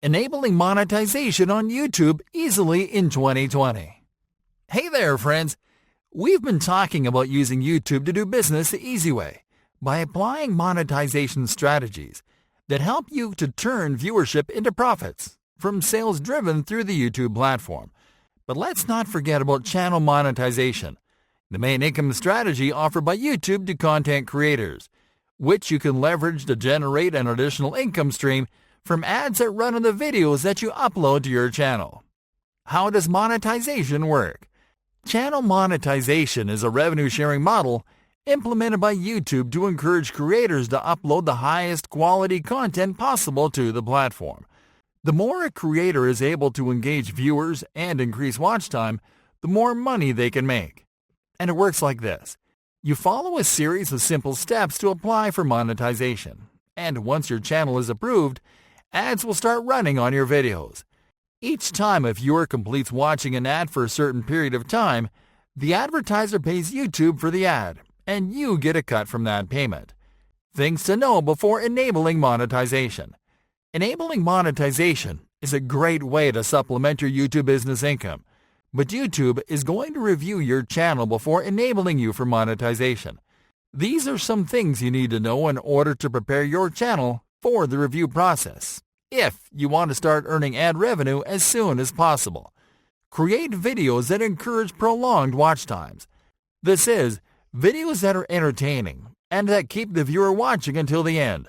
enabling monetization on YouTube easily in 2020. Hey there, friends! We've been talking about using YouTube to do business the easy way by applying monetization strategies that help you to turn viewership into profits from sales driven through the YouTube platform. But let's not forget about channel monetization, the main income strategy offered by YouTube to content creators, which you can leverage to generate an additional income stream from ads that run on the videos that you upload to your channel. How does monetization work? Channel monetization is a revenue-sharing model implemented by YouTube to encourage creators to upload the highest quality content possible to the platform. The more a creator is able to engage viewers and increase watch time, the more money they can make. And it works like this. You follow a series of simple steps to apply for monetization, and once your channel is approved, ads will start running on your videos. Each time a viewer completes watching an ad for a certain period of time, the advertiser pays YouTube for the ad, and you get a cut from that payment. Things to know before enabling monetization. Enabling monetization is a great way to supplement your YouTube business income, but YouTube is going to review your channel before enabling you for monetization. These are some things you need to know in order to prepare your channel for the review process, if you want to start earning ad revenue as soon as possible. Create videos that encourage prolonged watch times. This is, videos that are entertaining and that keep the viewer watching until the end.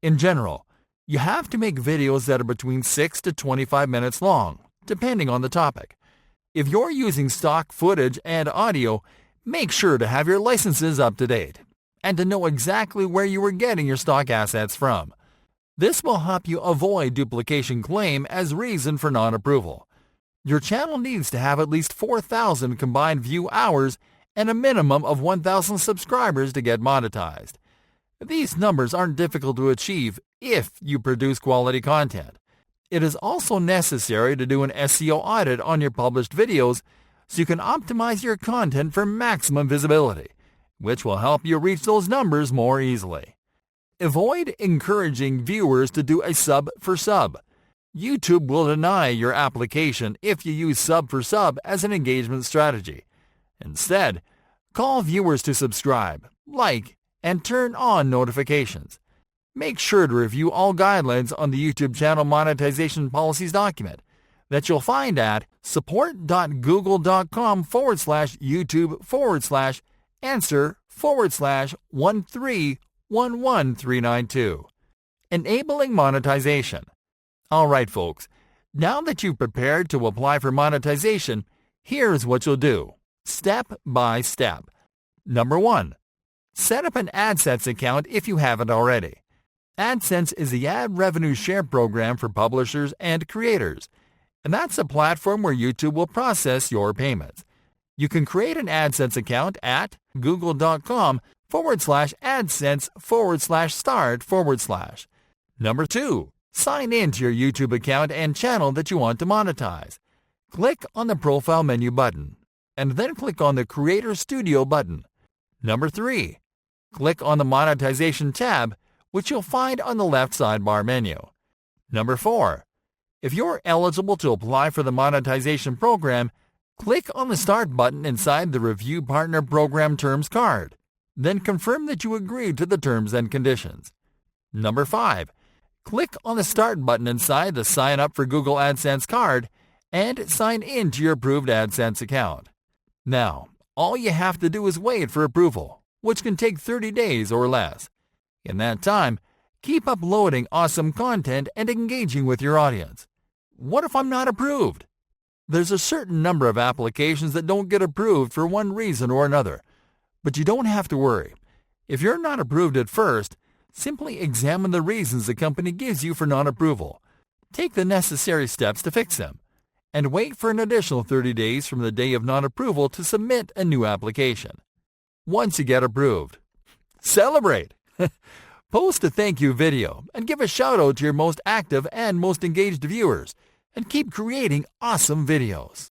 In general, you have to make videos that are between 6 to 25 minutes long, depending on the topic. If you're using stock footage and audio, make sure to have your licenses up to date and to know exactly where you are getting your stock assets from. This will help you avoid duplication claim as reason for non-approval. Your channel needs to have at least 4,000 combined view hours and a minimum of 1,000 subscribers to get monetized. These numbers aren't difficult to achieve if you produce quality content. It is also necessary to do an SEO audit on your published videos so you can optimize your content for maximum visibility, which will help you reach those numbers more easily. Avoid encouraging viewers to do a sub for sub. YouTube will deny your application if you use sub for sub as an engagement strategy. Instead, call viewers to subscribe, like, and turn on notifications. Make sure to review all guidelines on the YouTube channel monetization policies document that you'll find at support.google.com/YouTube/answer/1311392. Enabling monetization. Alright folks, now that you've prepared to apply for monetization, here's what you'll do, step by step. Number 1. Set up an AdSense account if you haven't already. AdSense is the ad revenue share program for publishers and creators, and that's a platform where YouTube will process your payments. You can create an AdSense account at google.com/AdSense/start/. Number 2. Sign in to your YouTube account and channel that you want to monetize. Click on the Profile menu button, and then click on the Creator Studio button. Number 3. Click on the Monetization tab, which you'll find on the left sidebar menu. Number 4. If you're eligible to apply for the monetization program, click on the Start button inside the Review Partner Program Terms card. Then confirm that you agree to the terms and conditions. Number 5. Click on the Start button inside the Sign Up for Google AdSense card and sign in to your approved AdSense account. Now, all you have to do is wait for approval, which can take 30 days or less. In that time, keep uploading awesome content and engaging with your audience. What if I'm not approved? There's a certain number of applications that don't get approved for one reason or another. But you don't have to worry. If you're not approved at first, simply examine the reasons the company gives you for non-approval. Take the necessary steps to fix them, and wait for an additional 30 days from the day of non-approval to submit a new application. Once you get approved, celebrate! Post a thank you video and give a shout out to your most active and most engaged viewers, and keep creating awesome videos.